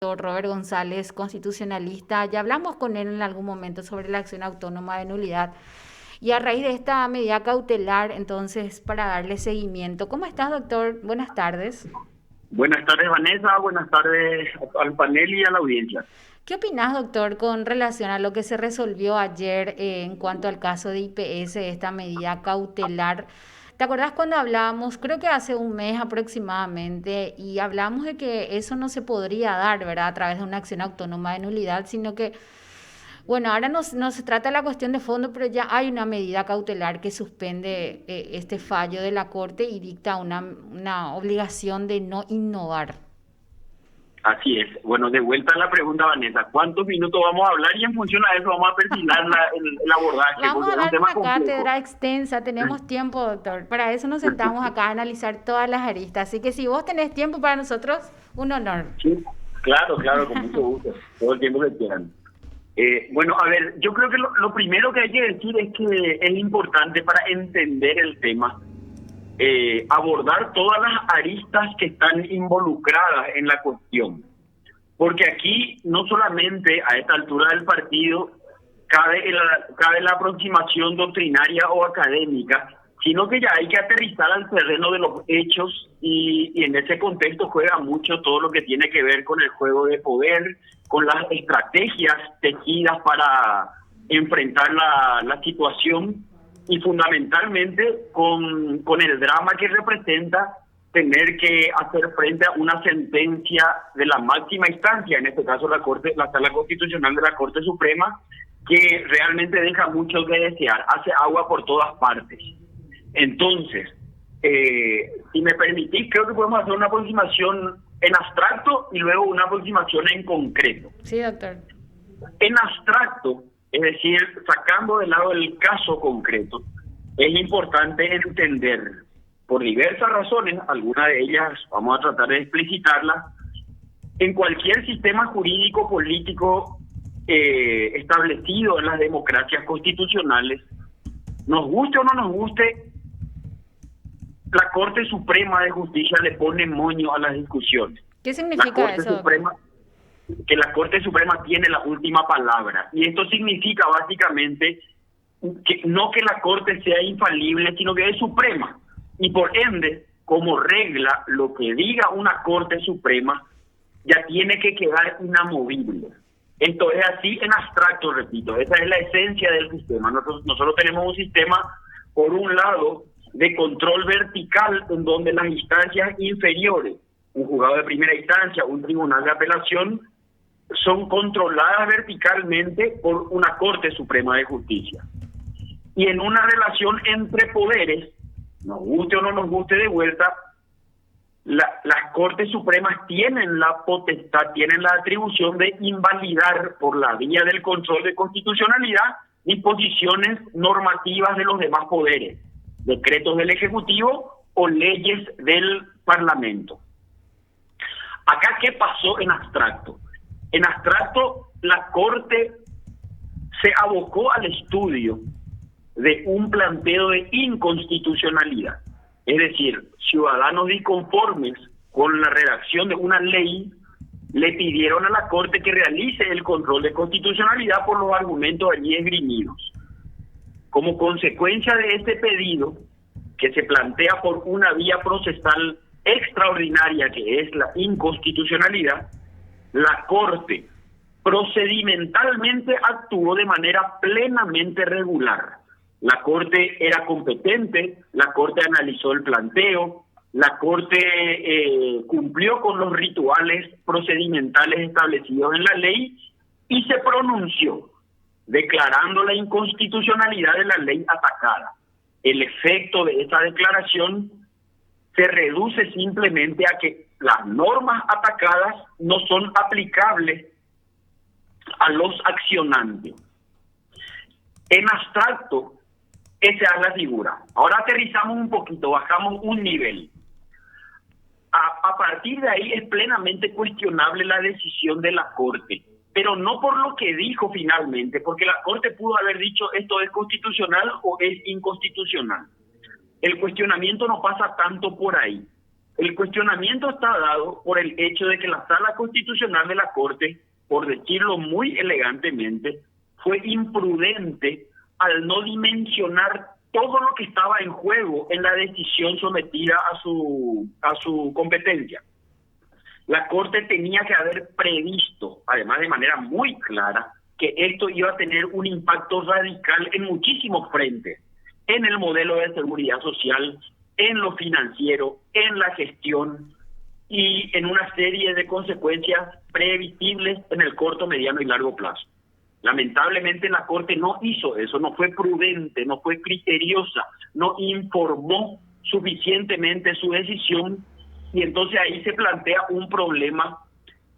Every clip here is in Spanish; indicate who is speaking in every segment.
Speaker 1: Robert González, constitucionalista. Ya hablamos con él en algún momento sobre la acción autónoma de nulidad. Y a raíz de esta medida cautelar, entonces, para darle seguimiento. ¿Cómo estás, doctor? Buenas tardes.
Speaker 2: Buenas tardes, Vanessa. Buenas tardes al panel y a la audiencia.
Speaker 1: ¿Qué opinás, doctor, con relación a lo que se resolvió ayer en cuanto al caso de IPS, esta medida cautelar? ¿Te acordás cuando hablábamos, creo que hace un mes aproximadamente, y hablamos de que eso no se podría dar, ¿verdad?, a través de una acción autónoma de nulidad, sino que, bueno, ahora no se trata de la cuestión de fondo, pero ya hay una medida cautelar que suspende este fallo de la Corte y dicta una obligación de no innovar.
Speaker 2: Así es. Bueno, de vuelta a la pregunta, Vanessa. ¿Cuántos minutos vamos a hablar? Y en función a eso vamos a perfilar el abordaje,
Speaker 1: Vamos
Speaker 2: porque
Speaker 1: a
Speaker 2: es un
Speaker 1: dar
Speaker 2: tema
Speaker 1: una
Speaker 2: complejo.
Speaker 1: cátedra extensa, tenemos tiempo, doctor. Para eso nos sentamos acá a analizar todas las aristas. Así que si vos tenés tiempo para nosotros, un honor.
Speaker 2: Sí, claro, claro, con mucho gusto. Todo el tiempo que quieran. Bueno, a ver, yo creo que lo primero que hay que decir es que es importante para entender el tema abordar todas las aristas que están involucradas en la cuestión. Porque aquí no solamente a esta altura del partido cabe la aproximación doctrinaria o académica, sino que ya hay que aterrizar al terreno de los hechos y en ese contexto juega mucho todo lo que tiene que ver con el juego de poder, con las estrategias tejidas para enfrentar la situación y fundamentalmente con el drama que representa tener que hacer frente a una sentencia de la máxima instancia, en este caso la Sala Constitucional de la Corte Suprema, que realmente deja mucho que desear, hace agua por todas partes. Entonces, si me permitís, creo que podemos hacer una aproximación en abstracto y luego una aproximación en concreto.
Speaker 1: Sí, doctor.
Speaker 2: En abstracto, es decir, sacando de lado el caso concreto, es importante entender, por diversas razones, algunas de ellas vamos a tratar de explicitarlas, en cualquier sistema jurídico político establecido en las democracias constitucionales, nos guste o no nos guste, la Corte Suprema de Justicia le pone moño a las discusiones.
Speaker 1: ¿Qué
Speaker 2: La
Speaker 1: significa
Speaker 2: Corte
Speaker 1: eso, doctor?
Speaker 2: Suprema, que la Corte Suprema tiene la última palabra. Y esto significa básicamente que no que la Corte sea infalible, sino que es suprema. Y por ende, como regla, lo que diga una Corte Suprema ya tiene que quedar inamovible. Esto es así en abstracto, repito. Esa es la esencia del sistema. Nosotros tenemos un sistema, por un lado, de control vertical, en donde las instancias inferiores, un juzgado de primera instancia, un tribunal de apelación, son controladas verticalmente por una Corte Suprema de Justicia. Y en una relación entre poderes, nos guste o no nos guste de vuelta, las Cortes Supremas tienen la potestad, tienen la atribución de invalidar por la vía del control de constitucionalidad disposiciones normativas de los demás poderes, decretos del Ejecutivo o leyes del Parlamento. Acá, ¿qué pasó en abstracto? En abstracto, la Corte se abocó al estudio de un planteo de inconstitucionalidad. Es decir, ciudadanos disconformes con la redacción de una ley le pidieron a la Corte que realice el control de constitucionalidad por los argumentos allí esgrimidos. Como consecuencia de este pedido, que se plantea por una vía procesal extraordinaria que es la inconstitucionalidad, la Corte procedimentalmente actuó de manera plenamente regular. La Corte era competente, la Corte analizó el planteo, la Corte cumplió con los rituales procedimentales establecidos en la ley y se pronunció, declarando la inconstitucionalidad de la ley atacada. El efecto de esta declaración se reduce simplemente a que las normas atacadas no son aplicables a los accionantes. En abstracto, esa es la figura. Ahora aterrizamos un poquito, bajamos un nivel. A partir de ahí es plenamente cuestionable la decisión de la Corte, pero no por lo que dijo finalmente, porque la Corte pudo haber dicho esto es constitucional o es inconstitucional. El cuestionamiento no pasa tanto por ahí. El cuestionamiento está dado por el hecho de que la Sala Constitucional de la Corte, por decirlo muy elegantemente, fue imprudente al no dimensionar todo lo que estaba en juego en la decisión sometida a su competencia. La Corte tenía que haber previsto, además de manera muy clara, que esto iba a tener un impacto radical en muchísimos frentes, en el modelo de seguridad social, en lo financiero, en la gestión y en una serie de consecuencias previsibles en el corto, mediano y largo plazo. Lamentablemente la Corte no hizo eso, no fue prudente, no fue criteriosa, no informó suficientemente su decisión, y entonces ahí se plantea un problema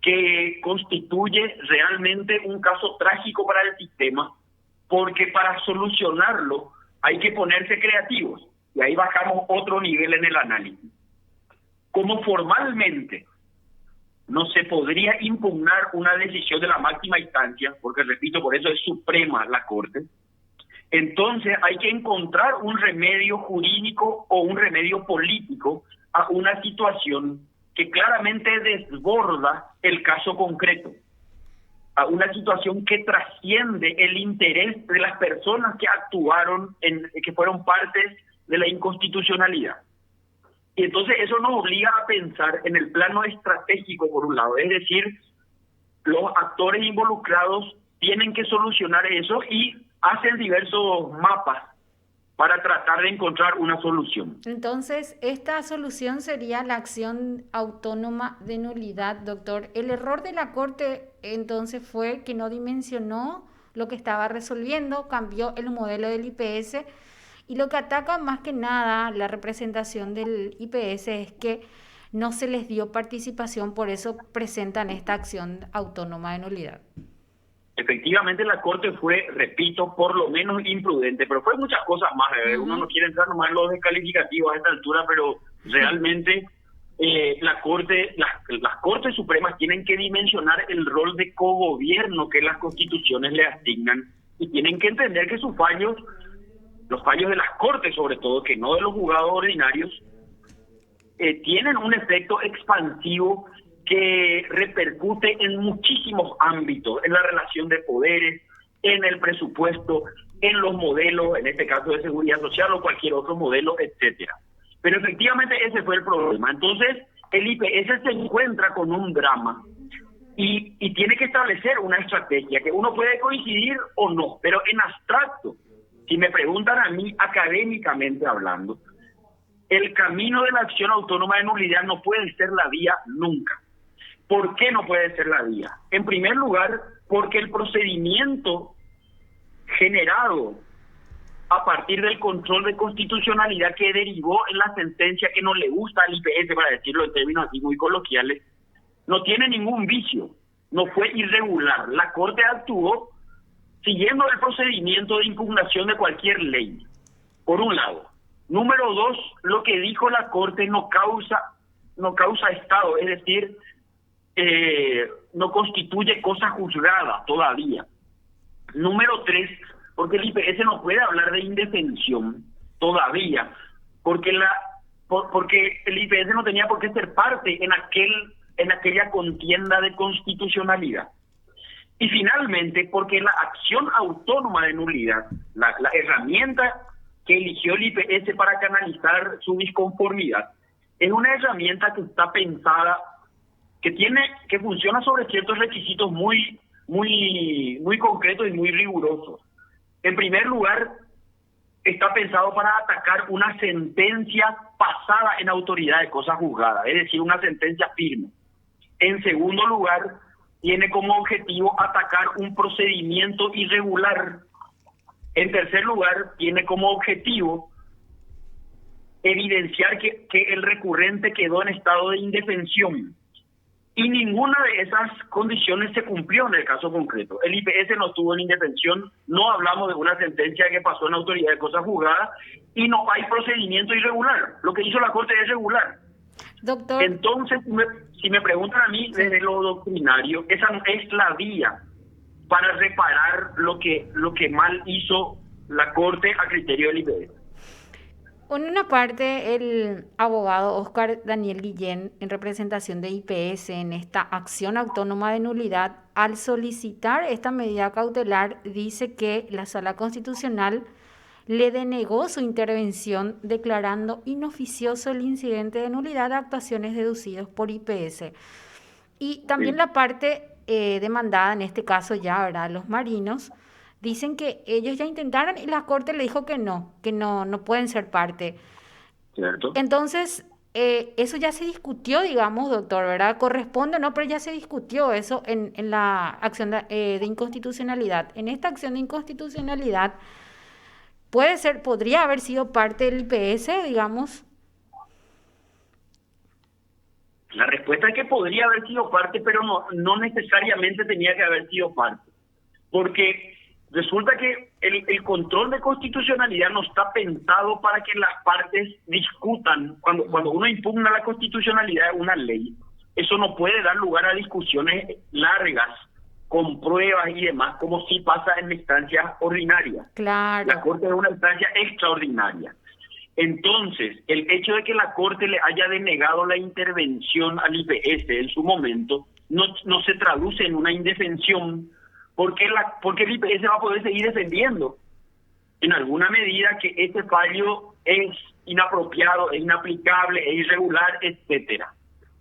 Speaker 2: que constituye realmente un caso trágico para el sistema, porque para solucionarlo hay que ponerse creativos, y ahí bajamos otro nivel en el análisis. Como formalmente no se podría impugnar una decisión de la máxima instancia, porque repito, por eso es suprema la Corte, entonces hay que encontrar un remedio jurídico o un remedio político a una situación que claramente desborda el caso concreto, a una situación que trasciende el interés de las personas que actuaron, que fueron partes de la inconstitucionalidad. Y entonces eso nos obliga a pensar en el plano estratégico, por un lado, es decir, los actores involucrados tienen que solucionar eso y hacen diversos mapas para tratar de encontrar una solución.
Speaker 1: Entonces, esta solución sería la acción autónoma de nulidad, doctor. El error de la Corte entonces fue que no dimensionó lo que estaba resolviendo, cambió el modelo del IPS, y lo que ataca más que nada la representación del IPS es que no se les dio participación, por eso presentan esta acción autónoma de nulidad.
Speaker 2: Efectivamente la Corte fue, repito, por lo menos imprudente, pero fue muchas cosas más. Uno no quiere entrar nomás en los descalificativos a esta altura, pero realmente las Cortes Supremas tienen que dimensionar el rol de cogobierno que las constituciones le asignan, y tienen que entender que sus fallos, los fallos de las Cortes sobre todo, que no de los juzgados ordinarios, tienen un efecto expansivo que repercute en muchísimos ámbitos, en la relación de poderes, en el presupuesto, en los modelos, en este caso de seguridad social o cualquier otro modelo, etcétera. Pero efectivamente ese fue el problema. Entonces, el IPS se encuentra con un drama y tiene que establecer una estrategia que uno puede coincidir o no, pero en abstracto, si me preguntan a mí académicamente hablando, el camino de la acción autónoma de nulidad no puede ser la vía nunca. ¿Por qué no puede ser la vía? En primer lugar, porque el procedimiento generado a partir del control de constitucionalidad que derivó en la sentencia que no le gusta al IPS, para decirlo en términos así muy coloquiales, no tiene ningún vicio, no fue irregular. La Corte actuó siguiendo el procedimiento de impugnación de cualquier ley, por un lado. Número dos, lo que dijo la Corte no causa estado, es decir, no constituye cosa juzgada todavía. Número tres, porque el IPS no puede hablar de indefensión todavía, porque el IPS no tenía por qué ser parte en aquella contienda de constitucionalidad. Y finalmente, porque la acción autónoma de nulidad, la herramienta que eligió el IPS para canalizar su disconformidad, es una herramienta que está pensada, que funciona sobre ciertos requisitos muy concretos y muy rigurosos. En primer lugar, está pensado para atacar una sentencia pasada en autoridad de cosa juzgada, es decir, una sentencia firme. En segundo lugar, tiene como objetivo atacar un procedimiento irregular. En tercer lugar, tiene como objetivo evidenciar que el recurrente quedó en estado de indefensión. Y ninguna de esas condiciones se cumplió en el caso concreto. El IPS no estuvo en indefensión, no hablamos de una sentencia que pasó en autoridad de cosa juzgada, y no hay procedimiento irregular. Lo que hizo la Corte es regular.
Speaker 1: Doctor.
Speaker 2: Entonces, si me preguntan a mí desde lo doctrinario, esa no es la vía para reparar lo que mal hizo la Corte a criterio del IPS.
Speaker 1: En una parte, el abogado Oscar Daniel Guillén, en representación de IPS en esta acción autónoma de nulidad, al solicitar esta medida cautelar, dice que la Sala Constitucional le denegó su intervención declarando inoficioso el incidente de nulidad de actuaciones deducidos por IPS. Y también
Speaker 2: Sí,
Speaker 1: la parte demandada, en este caso ya, ¿verdad? Los marinos, dicen que ellos ya intentaron y la Corte le dijo que no, no pueden ser parte.
Speaker 2: ¿cierto?
Speaker 1: Entonces, eso ya se discutió, digamos, doctor, ¿verdad? Corresponde, ¿no? Pero ya se discutió eso en la acción de inconstitucionalidad. En esta acción de inconstitucionalidad, puede ser, podría haber sido parte del IPS, digamos.
Speaker 2: La respuesta es que podría haber sido parte, pero no necesariamente tenía que haber sido parte. Porque resulta que el control de constitucionalidad no está pensado para que las partes discutan. Cuando uno impugna la constitucionalidad de una ley, eso no puede dar lugar a discusiones largas, con pruebas y demás, como si pasa en instancias ordinarias. La
Speaker 1: Claro.
Speaker 2: Corte es una instancia extraordinaria. Entonces, el hecho de que la Corte le haya denegado la intervención al IPS en su momento no se traduce en una indefensión porque el IPS va a poder seguir defendiendo en alguna medida que este fallo es inapropiado, es inaplicable, es irregular, etcétera.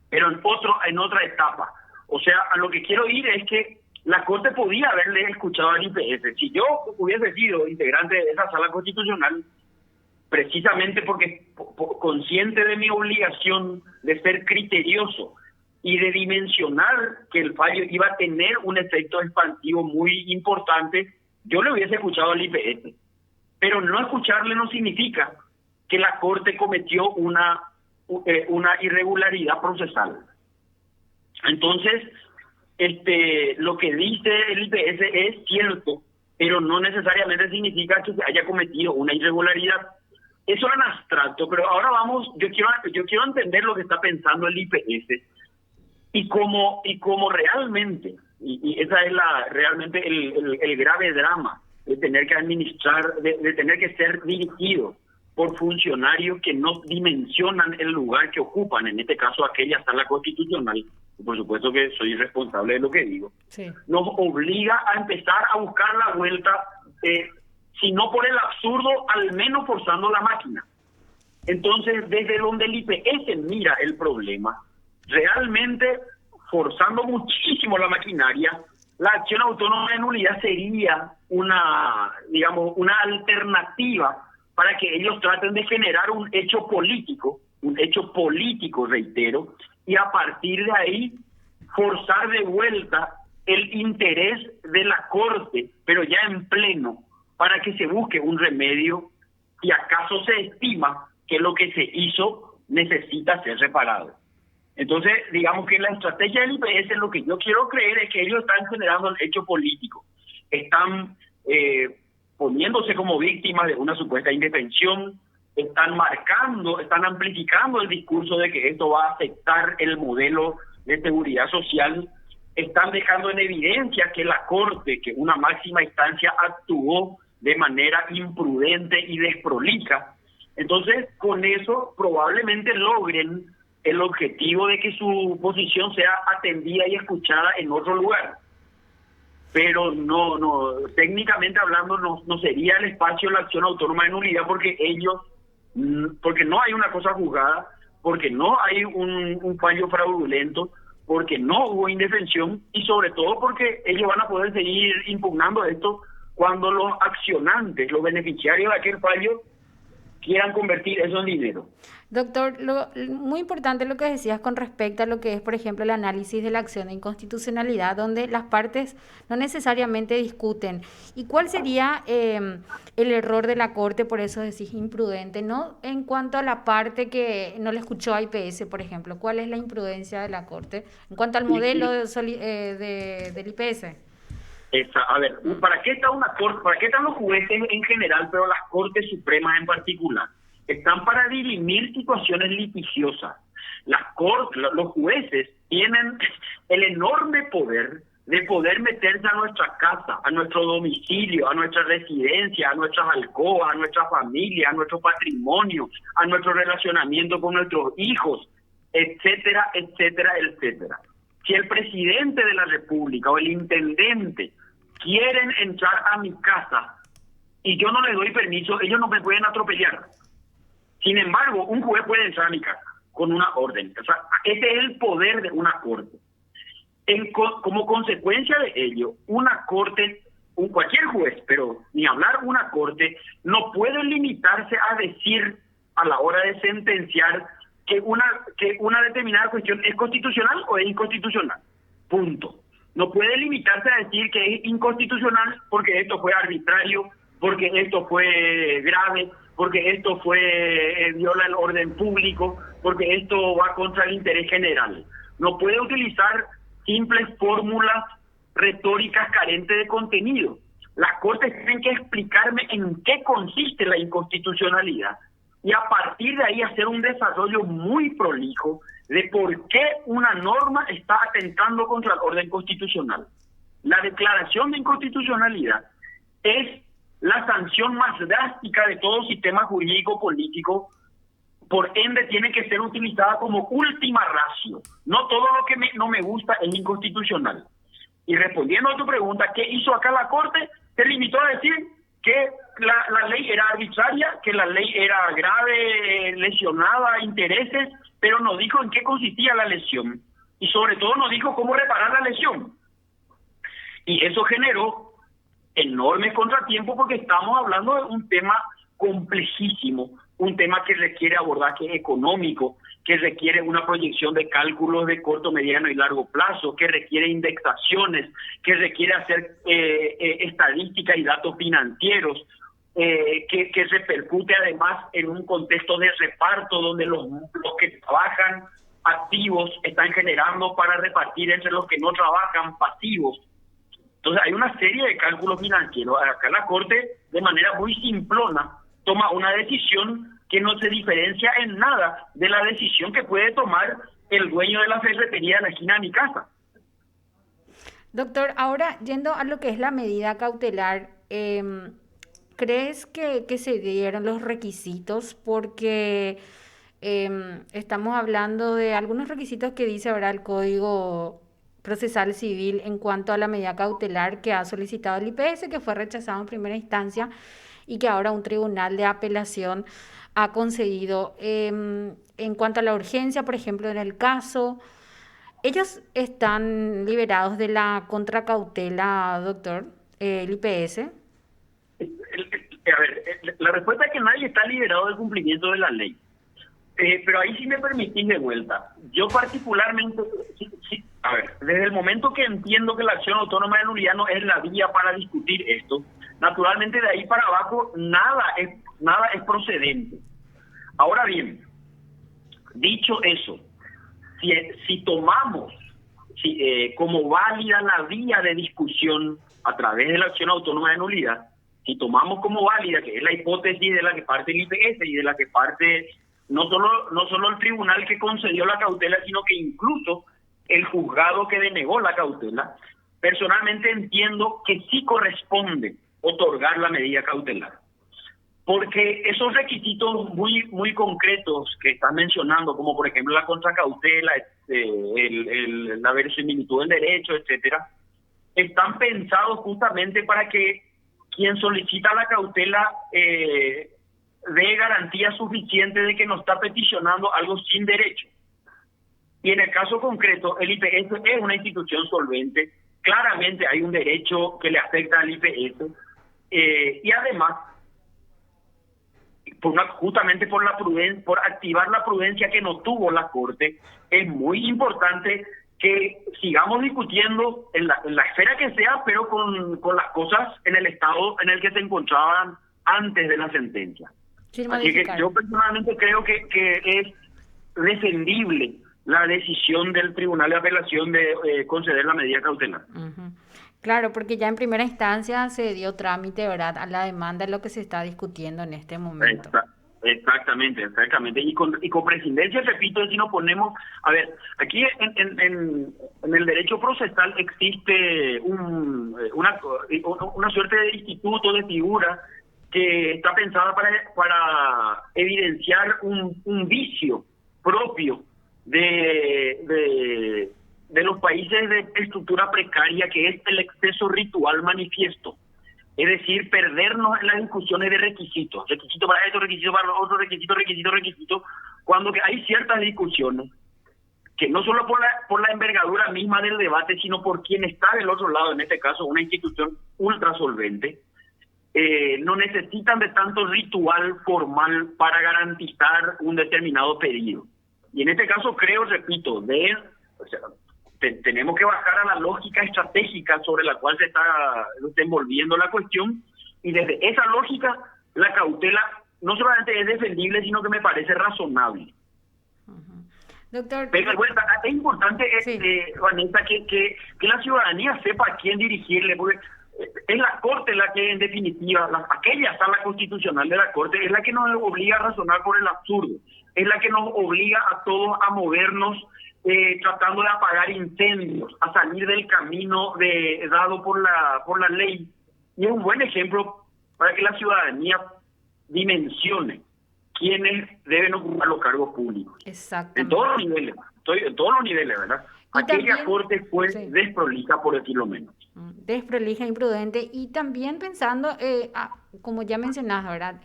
Speaker 2: Pero en otra etapa. O sea, a lo que quiero ir es que la Corte podía haberle escuchado al IPS. Si yo hubiese sido integrante de esa sala constitucional, precisamente porque consciente de mi obligación de ser criterioso y de dimensionar que el fallo iba a tener un efecto expansivo muy importante, yo le hubiese escuchado al IPS. Pero no escucharle no significa que la Corte cometió una irregularidad procesal. Entonces, lo que dice el IPS es cierto, pero no necesariamente significa que se haya cometido una irregularidad. Eso en abstracto, pero ahora yo quiero entender lo que está pensando el IPS y cómo realmente, y esa es realmente el grave drama de tener que administrar, de tener que ser dirigido por funcionarios que no dimensionan el lugar que ocupan, en este caso aquella sala constitucional, por supuesto que soy responsable de lo que digo,
Speaker 1: Sí.
Speaker 2: nos obliga a empezar a buscar la vuelta, si no por el absurdo, al menos forzando la máquina. Entonces, desde donde el IPS mira el problema, realmente forzando muchísimo la maquinaria, la acción autónoma de nulidad sería una alternativa para que ellos traten de generar un hecho político, reitero, y a partir de ahí forzar de vuelta el interés de la Corte, pero ya en pleno, para que se busque un remedio si acaso se estima que lo que se hizo necesita ser reparado. Entonces, digamos que la estrategia del IPS, lo que yo quiero creer es que ellos están generando el hecho político, están poniéndose como víctimas de una supuesta indefensión, están amplificando el discurso de que esto va a afectar el modelo de seguridad social, están dejando en evidencia que la Corte, que una máxima instancia, actuó de manera imprudente y desprolija. Entonces, con eso probablemente logren el objetivo de que su posición sea atendida y escuchada en otro lugar. Pero técnicamente hablando, no sería el espacio de la acción autónoma de nulidad porque no hay una cosa juzgada, porque no hay un fallo fraudulento, porque no hubo indefensión y sobre todo porque ellos van a poder seguir impugnando esto cuando los accionantes, los beneficiarios de aquel fallo, quieran convertir eso en dinero.
Speaker 1: Doctor, muy importante lo que decías con respecto a lo que es, por ejemplo, el análisis de la acción de inconstitucionalidad, donde las partes no necesariamente discuten. ¿Y cuál sería el error de la Corte, por eso decís imprudente, no? En cuanto a la parte que no le escuchó a IPS, por ejemplo, ¿cuál es la imprudencia de la Corte en cuanto al modelo del IPS?
Speaker 2: A ver, ¿para qué está una corte? ¿Para qué están los jueces en general, pero las Cortes Supremas en particular? Están para dirimir situaciones litigiosas. Los jueces tienen el enorme poder de poder meterse a nuestra casa, a nuestro domicilio, a nuestra residencia, a nuestras alcobas, a nuestra familia, a nuestro patrimonio, a nuestro relacionamiento con nuestros hijos, etcétera, etcétera, etcétera. Si el presidente de la República o el intendente quieren entrar a mi casa y yo no les doy permiso, ellos no me pueden atropellar. Sin embargo, un juez puede entrar a mi casa con una orden. O sea, ese es el poder de una corte. Como consecuencia de ello, una corte, cualquier juez, pero ni hablar una corte, no puede limitarse a decir a la hora de sentenciar que una determinada cuestión es constitucional o es inconstitucional. Punto. No puede limitarse a decir que es inconstitucional porque esto fue arbitrario, porque esto fue grave, porque esto viola el orden público, porque esto va contra el interés general. No puede utilizar simples fórmulas retóricas carentes de contenido. Las cortes tienen que explicarme en qué consiste la inconstitucionalidad y a partir de ahí hacer un desarrollo muy prolijo de por qué una norma está atentando contra el orden constitucional. La declaración de inconstitucionalidad es la sanción más drástica de todo sistema jurídico político, por ende tiene que ser utilizada como última ratio. No todo lo que no me gusta es inconstitucional. Y respondiendo a tu pregunta, ¿qué hizo acá la Corte? Se limitó a decir que la ley era arbitraria, que la ley era grave, lesionaba intereses, pero no dijo en qué consistía la lesión. Y sobre todo no dijo cómo reparar la lesión. Y eso generó enormes contratiempos porque estamos hablando de un tema complejísimo, un tema que requiere abordaje económico, que requiere una proyección de cálculos de corto, mediano y largo plazo, que requiere indexaciones, que requiere hacer estadística y datos financieros, que repercute además en un contexto de reparto donde los que trabajan activos están generando para repartir entre los que no trabajan pasivos. Entonces hay una serie de cálculos financieros. Acá la Corte, de manera muy simplona, toma una decisión que no se diferencia en nada de la decisión que puede tomar el dueño de la ferretería de la esquina de mi casa.
Speaker 1: Doctor, ahora yendo a lo que es la medida cautelar, ¿crees que se dieron los requisitos? Porque estamos hablando de algunos requisitos que dice ahora el Código Procesal Civil en cuanto a la medida cautelar que ha solicitado el IPS, que fue rechazado en primera instancia y que ahora un tribunal de apelación ha concedido. En cuanto a la urgencia, por ejemplo, en el caso, ellos están liberados de la contracautela, doctor, el IPS.
Speaker 2: A ver, la respuesta es que nadie está liberado del cumplimiento de la ley. Pero ahí sí me permitís de vuelta. Yo particularmente, a ver, desde el momento que entiendo que la acción autónoma de nulidad no es la vía para discutir esto, naturalmente de ahí para abajo nada es procedente. Ahora bien, dicho eso, si tomamos como válida la vía de discusión a través de la acción autónoma de nulidad, si tomamos como válida, que es la hipótesis de la que parte el IPS y de la que parte no solo el tribunal que concedió la cautela, sino que incluso el juzgado que denegó la cautela, personalmente entiendo que sí corresponde otorgar la medida cautelar. Porque esos requisitos muy concretos que están mencionando, como por ejemplo la contracautela, la verosimilitud del derecho, etcétera, están pensados justamente para que quien solicita la cautela dé garantía suficiente de que no está peticionando algo sin derecho. Y en el caso concreto, el IPS es una institución solvente, claramente hay un derecho que le afecta al IPS, y además, justamente por activar la prudencia que no tuvo la Corte, es muy importante que sigamos discutiendo en la esfera que sea, pero con las cosas en el estado en el que se encontraban antes de la sentencia. Así que yo personalmente creo que es defendible la decisión del Tribunal de Apelación de conceder la medida cautelar.
Speaker 1: Uh-huh. Claro, porque ya en primera instancia se dio trámite, ¿verdad?, a la demanda, de lo que se está discutiendo en este momento.
Speaker 2: Exactamente, exactamente. Y con presidencia, repito, si nos ponemos, a ver, aquí en el derecho procesal existe una suerte de instituto, de figura, que está pensada para evidenciar un vicio propio de los países de estructura precaria, que es el exceso ritual manifiesto. Es decir, perdernos en las discusiones de requisitos. Requisito para esto, requisito para lo otro, requisito. Cuando que hay ciertas discusiones que no solo por la envergadura misma del debate, sino por quien está del otro lado, en este caso una institución ultra solvente, no necesitan de tanto ritual formal para garantizar un determinado pedido. Y en este caso creo, repito, o sea, tenemos que bajar a la lógica estratégica sobre la cual se está envolviendo la cuestión, y desde esa lógica la cautela no solamente es defendible, sino que me parece razonable.
Speaker 1: Doctor,
Speaker 2: pero bueno, es importante,
Speaker 1: sí.
Speaker 2: Vanessa, que la ciudadanía sepa a quién dirigirle, porque es la Corte la que, en definitiva, aquella sala constitucional de la Corte es la que nos obliga a razonar por el absurdo, es la que nos obliga a todos a movernos tratando de apagar incendios, a salir del camino dado por la ley. Y es un buen ejemplo para que la ciudadanía dimensione quiénes deben ocupar los cargos públicos.
Speaker 1: Exactamente.
Speaker 2: En todos los niveles, ¿verdad?
Speaker 1: Y
Speaker 2: Aquella
Speaker 1: también,
Speaker 2: Corte fue
Speaker 1: sí,
Speaker 2: desprolija, por decirlo menos.
Speaker 1: desprolija, imprudente, y también pensando, como ya mencionas, ¿verdad?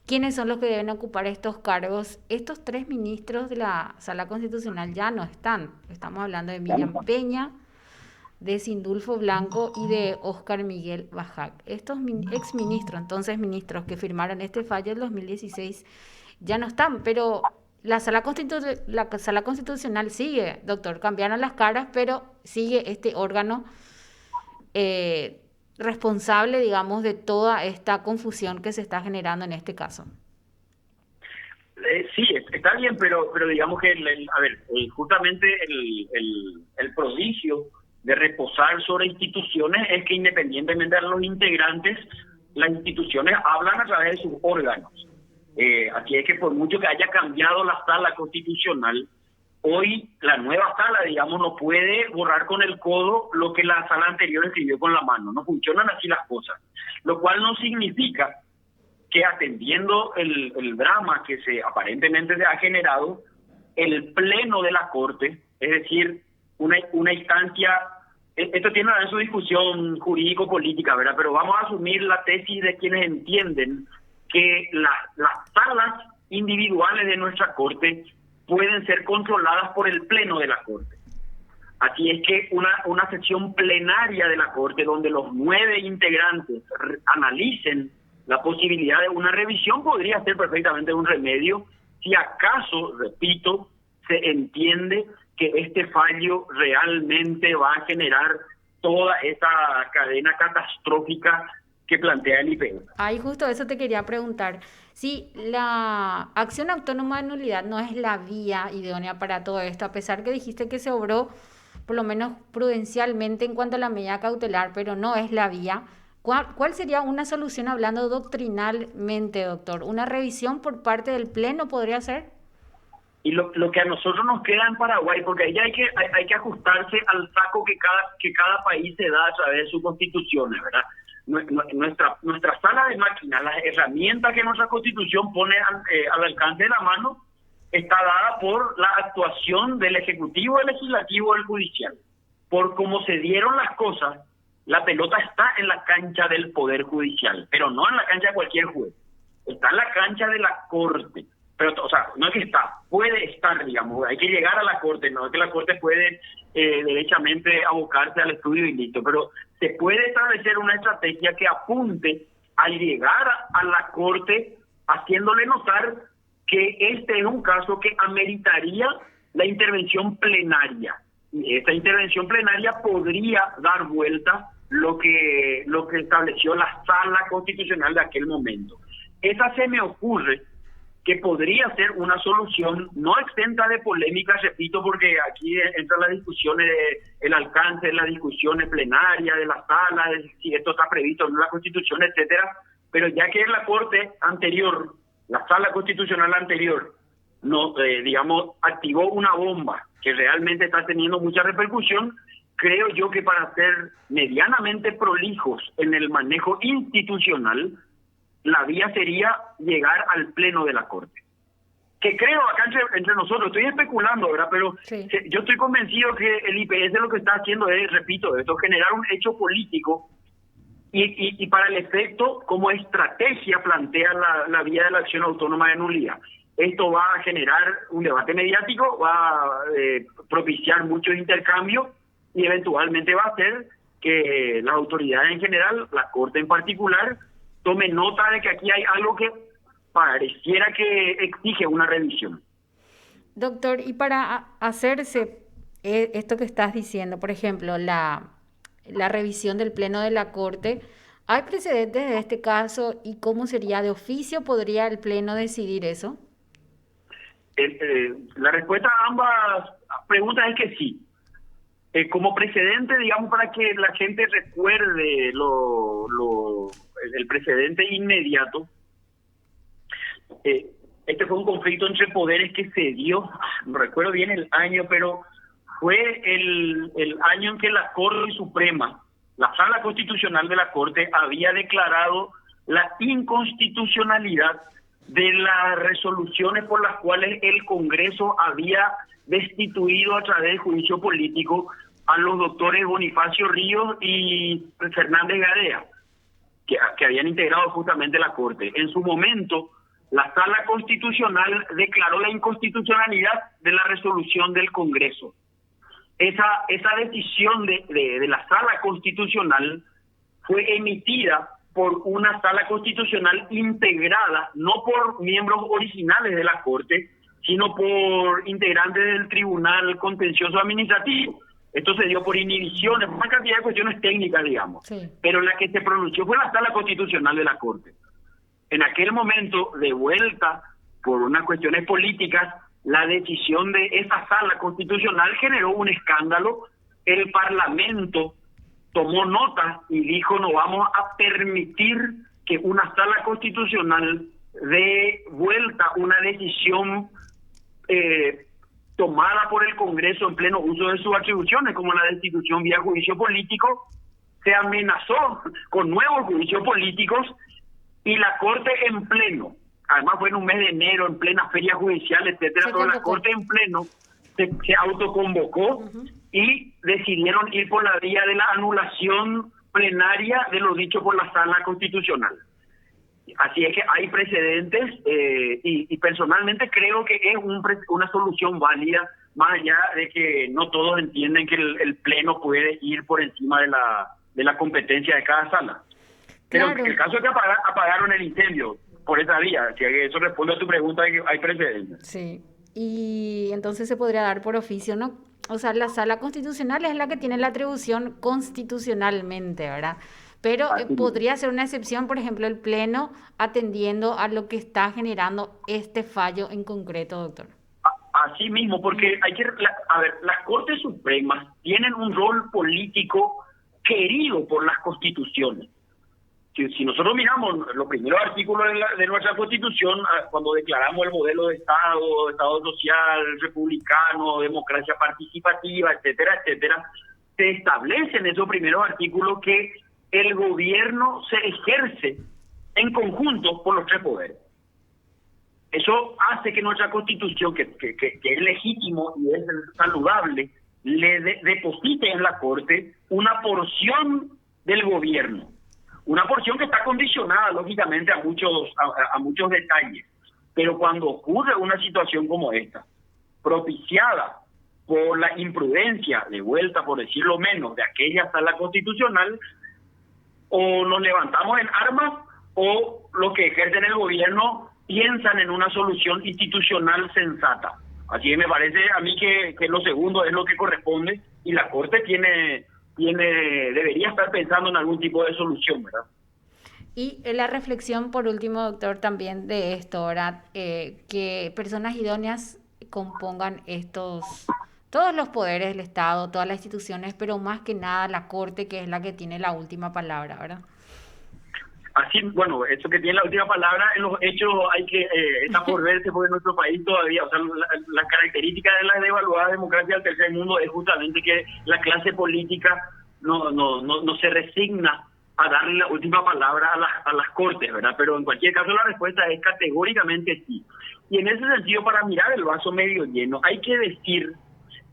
Speaker 1: ¿Quiénes son los que deben ocupar estos cargos? Estos 3 ministros de la Sala Constitucional ya no están. Estamos hablando de Miriam Peña, de Sindulfo Blanco y de Óscar Miguel Bajac. Estos exministros, entonces ministros que firmaron este fallo en 2016, ya no están, pero la Sala Constitucional sigue, doctor. Cambiaron las caras, pero sigue este órgano responsable, digamos, de toda esta confusión que se está generando en este caso.
Speaker 2: Sí, está bien, pero digamos que, justamente el prodigio de reposar sobre instituciones es que, independientemente de los integrantes, las instituciones hablan a través de sus órganos. Así es que, por mucho que haya cambiado la sala constitucional, hoy la nueva sala, digamos, no puede borrar con el codo lo que la sala anterior escribió con la mano. No funcionan así las cosas. Lo cual no significa que, atendiendo el drama que aparentemente se ha generado, el pleno de la Corte, es decir, una instancia, esto tiene su discusión jurídico-política, ¿verdad? Pero vamos a asumir la tesis de quienes entienden que las salas individuales de nuestra Corte pueden ser controladas por el pleno de la Corte. Así es que una sesión plenaria de la Corte, donde los 9 integrantes analicen la posibilidad de una revisión, podría ser perfectamente un remedio, si acaso, repito, se entiende que este fallo realmente va a generar toda esa cadena catastrófica que plantea el IPE.
Speaker 1: Ahí justo eso te quería preguntar. Si la acción autónoma de nulidad no es la vía idónea para todo esto, a pesar que dijiste que se obró por lo menos prudencialmente en cuanto a la medida cautelar, pero no es la vía, ¿cuál sería una solución hablando doctrinalmente, doctor? ¿Una revisión por parte del Pleno podría ser?
Speaker 2: Y lo que a nosotros nos queda en Paraguay, porque ahí hay que ajustarse al saco que cada país se da a través de sus constituciones, ¿verdad? Nuestra sala de máquinas, las herramientas que nuestra Constitución pone al alcance de la mano, está dada por la actuación del Ejecutivo, del Legislativo, del Judicial. Por cómo se dieron las cosas, la pelota está en la cancha del Poder Judicial, pero no en la cancha de cualquier juez. Está en la cancha de la Corte. Pero, o sea, no es que está, puede estar, digamos, hay que llegar a la Corte, no es que la Corte puede derechamente abocarse al estudio y listo, pero se puede establecer una estrategia que apunte a llegar a la Corte haciéndole notar que este es un caso que ameritaría la intervención plenaria. Y esta intervención plenaria podría dar vuelta lo que estableció la sala constitucional de aquel momento. Esa se me ocurre que podría ser una solución no exenta de polémica, repito, porque aquí entran las discusiones del alcance de las discusiones plenarias, de la sala, de si esto está previsto en la Constitución, etcétera, pero ya que la Corte anterior la sala constitucional anterior no, digamos, activó una bomba que realmente está teniendo mucha repercusión, creo yo que para ser medianamente prolijos en el manejo institucional, la vía sería llegar al pleno de la Corte. Que creo acá entre nosotros, estoy especulando, ¿verdad? Pero
Speaker 1: Sí.
Speaker 2: yo estoy convencido que el IPS lo que está haciendo es, repito, esto, generar un hecho político y para el efecto, como estrategia, plantea la vía de la acción autónoma de nulidad. Esto va a generar un debate mediático, va a propiciar muchos intercambios y eventualmente va a hacer que las autoridades en general, la Corte en particular, tome nota de que aquí hay algo que pareciera que exige una revisión.
Speaker 1: Doctor, y para hacerse esto que estás diciendo, por ejemplo, la revisión del Pleno de la Corte, ¿hay precedentes de este caso y cómo sería de oficio? ¿Podría el Pleno decidir eso?
Speaker 2: La respuesta a ambas preguntas es que sí. Como precedente, digamos, para que la gente recuerde el precedente inmediato, este fue un conflicto entre poderes que se dio, no recuerdo bien el año, pero fue el año en que la Corte Suprema, la Sala Constitucional de la Corte, había declarado la inconstitucionalidad de las resoluciones por las cuales el Congreso había destituido a través del juicio político a los doctores Bonifacio Ríos y Fernández Gadea, que habían integrado justamente la Corte. En su momento, la Sala Constitucional declaró la inconstitucionalidad de la resolución del Congreso. Esa decisión de la Sala Constitucional fue emitida por una Sala Constitucional integrada, no por miembros originales de la Corte, sino por integrantes del Tribunal Contencioso Administrativo. Esto se dio por inhibiciones, por una cantidad de cuestiones técnicas, digamos.
Speaker 1: Sí.
Speaker 2: Pero la que se pronunció fue la Sala Constitucional de la Corte. En aquel momento, de vuelta, por unas cuestiones políticas, la decisión de esa Sala Constitucional generó un escándalo. El Parlamento tomó nota y dijo: no vamos a permitir que una Sala Constitucional dé vuelta una decisión tomada por el Congreso en pleno uso de sus atribuciones, como la destitución vía juicio político. Se amenazó con nuevos juicios políticos y la Corte en pleno, además fue en un mes de enero, en plena feria judicial, etcétera, pero la Corte en pleno se autoconvocó y decidieron ir por la vía de la anulación plenaria de lo dicho por la Sala Constitucional. Así es que hay precedentes y personalmente creo que es una solución válida, más allá de que no todos entienden que el Pleno puede ir por encima de la competencia de cada sala. Pero
Speaker 1: Claro.
Speaker 2: el caso es que apagaron el incendio por esa vía, así que eso responde a tu pregunta de que hay precedentes.
Speaker 1: Sí. Y entonces se podría dar por oficio, ¿no? O sea, la Sala Constitucional es la que tiene la atribución constitucionalmente, ¿verdad? Pero
Speaker 2: Así mismo.
Speaker 1: podría ser una excepción, por ejemplo, el Pleno atendiendo a lo que está generando este fallo en concreto, doctor.
Speaker 2: Así mismo, porque las Cortes Supremas tienen un rol político querido por las constituciones. Si nosotros miramos los primeros artículos de nuestra Constitución, cuando declaramos el modelo de Estado social, republicano, democracia participativa, etcétera, etcétera, se establece en esos primeros artículos que el gobierno se ejerce en conjunto por los tres poderes. Eso hace que nuestra Constitución, que es legítimo y es saludable, le deposite en la Corte una porción del gobierno. Una porción que está condicionada, lógicamente, a muchos detalles. Pero cuando ocurre una situación como esta, propiciada por la imprudencia, de vuelta, por decirlo menos, de aquella Sala Constitucional, o nos levantamos en armas o los que ejercen el gobierno piensan en una solución institucional sensata. Así que me parece a mí que lo segundo es lo que corresponde y la Corte debería estar pensando en algún tipo de solución, ¿verdad?
Speaker 1: Y la reflexión, por último, doctor, también de esto, ¿verdad? Que personas idóneas compongan todos los poderes del Estado, todas las instituciones, pero más que nada la Corte, que es la que tiene la última palabra, ¿verdad?
Speaker 2: Así, bueno, eso que tiene la última palabra, en los hechos hay que, está por verse, porque en nuestro país todavía, o sea, la característica de la devaluada democracia del tercer mundo es justamente que la clase política no se resigna a darle la última palabra a las cortes, ¿verdad? Pero en cualquier caso la respuesta es categóricamente sí. Y en ese sentido, para mirar el vaso medio lleno, hay que decir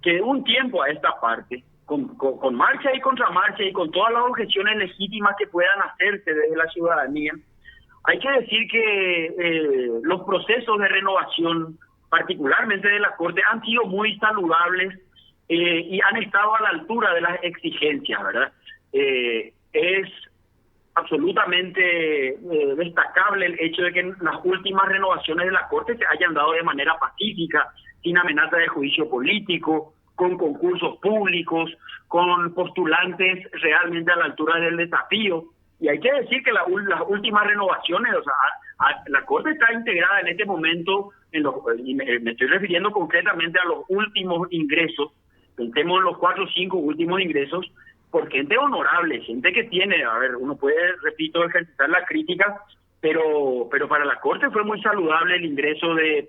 Speaker 2: que de un tiempo a esta parte, con marcha y contramarcha y con todas las objeciones legítimas que puedan hacerse desde la ciudadanía, hay que decir que los procesos de renovación, particularmente de la Corte, han sido muy saludables y han estado a la altura de las exigencias, ¿verdad? Es absolutamente destacable el hecho de que las últimas renovaciones de la Corte se hayan dado de manera pacífica, sin amenaza de juicio político, con concursos públicos, con postulantes realmente a la altura del desafío. Y hay que decir que las últimas renovaciones, o sea, la Corte está integrada en este momento, y me estoy refiriendo concretamente a los últimos ingresos, pensemos en los 4 o 5 últimos ingresos, por gente honorable, gente que tiene, a ver, uno puede, repito, ejercitar la crítica, pero para la Corte fue muy saludable el ingreso de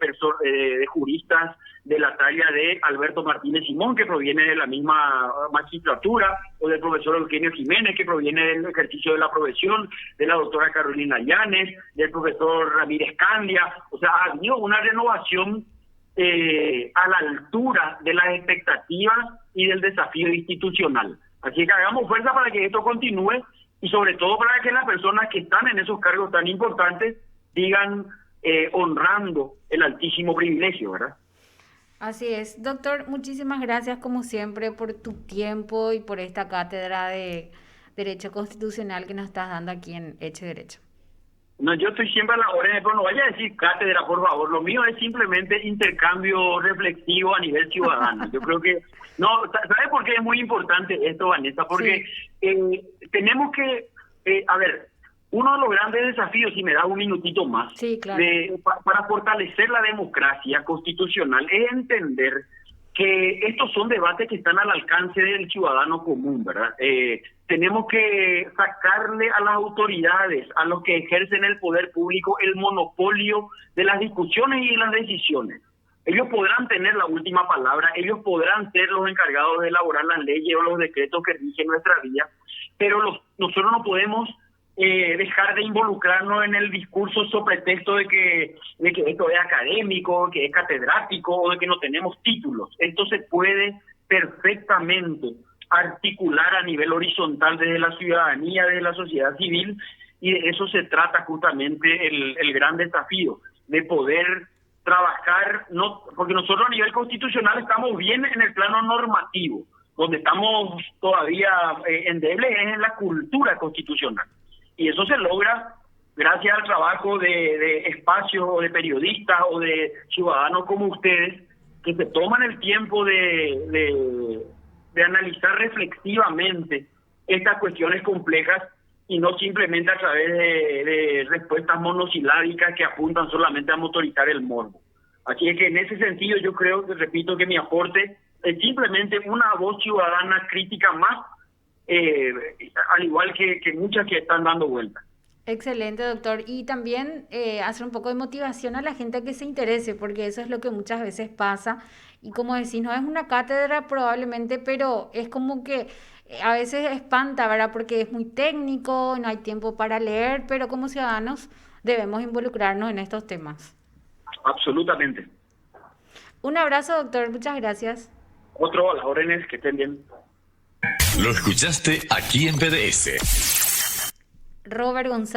Speaker 2: juristas de la talla de Alberto Martínez Simón, que proviene de la misma magistratura, o del profesor Eugenio Jiménez, que proviene del ejercicio de la profesión, de la doctora Carolina Llanes, del profesor Ramírez Candia. O sea, ha habido una renovación a la altura de las expectativas y del desafío institucional. Así que hagamos fuerza para que esto continúe y sobre todo para que las personas que están en esos cargos tan importantes sigan honrando el altísimo privilegio, ¿verdad?
Speaker 1: Así es. Doctor, muchísimas gracias como siempre por tu tiempo y por esta cátedra de Derecho Constitucional que nos estás dando aquí en Hecho y Derecho.
Speaker 2: No, yo estoy siempre a la orden, pero no vaya a decir cátedra, por favor. Lo mío es simplemente intercambio reflexivo a nivel ciudadano. Yo creo que... No, ¿sabes por qué es muy importante esto, Vanessa? Porque tenemos que... a ver, uno de los grandes desafíos, si me da un minutito más,
Speaker 1: sí, claro,
Speaker 2: para fortalecer la democracia constitucional, es entender que estos son debates que están al alcance del ciudadano común, ¿verdad? Tenemos que sacarle a las autoridades, a los que ejercen el poder público, el monopolio de las discusiones y de las decisiones. Ellos podrán tener la última palabra, ellos podrán ser los encargados de elaborar las leyes o los decretos que rigen nuestra vida, pero nosotros no podemos dejar de involucrarnos en el discurso sobre pretexto de que esto es académico, que es catedrático o de que no tenemos títulos. Esto se puede perfectamente articular a nivel horizontal desde la ciudadanía, desde la sociedad civil, y de eso se trata justamente el gran desafío, de poder trabajar, porque nosotros a nivel constitucional estamos bien en el plano normativo, donde estamos todavía endebles es en la cultura constitucional. Y eso se logra gracias al trabajo de espacios o de periodistas o de ciudadanos como ustedes, que se toman el tiempo de analizar reflexivamente estas cuestiones complejas y no simplemente a través de respuestas monosilábicas que apuntan solamente a motorizar el morbo. Así es que en ese sentido yo creo que, repito, que mi aporte es simplemente una voz ciudadana crítica más, al igual que muchas que están dando vueltas.
Speaker 1: Excelente, doctor. Y también hacer un poco de motivación a la gente que se interese, porque eso es lo que muchas veces pasa. Y como decís, no es una cátedra probablemente, pero es como que a veces espanta, ¿verdad? Porque es muy técnico, no hay tiempo para leer, pero como ciudadanos debemos involucrarnos en estos temas.
Speaker 2: Absolutamente.
Speaker 1: Un abrazo, doctor. Muchas gracias.
Speaker 2: Otro a las órdenes, que estén bien.
Speaker 3: Lo escuchaste aquí en PDS.
Speaker 1: Robert González.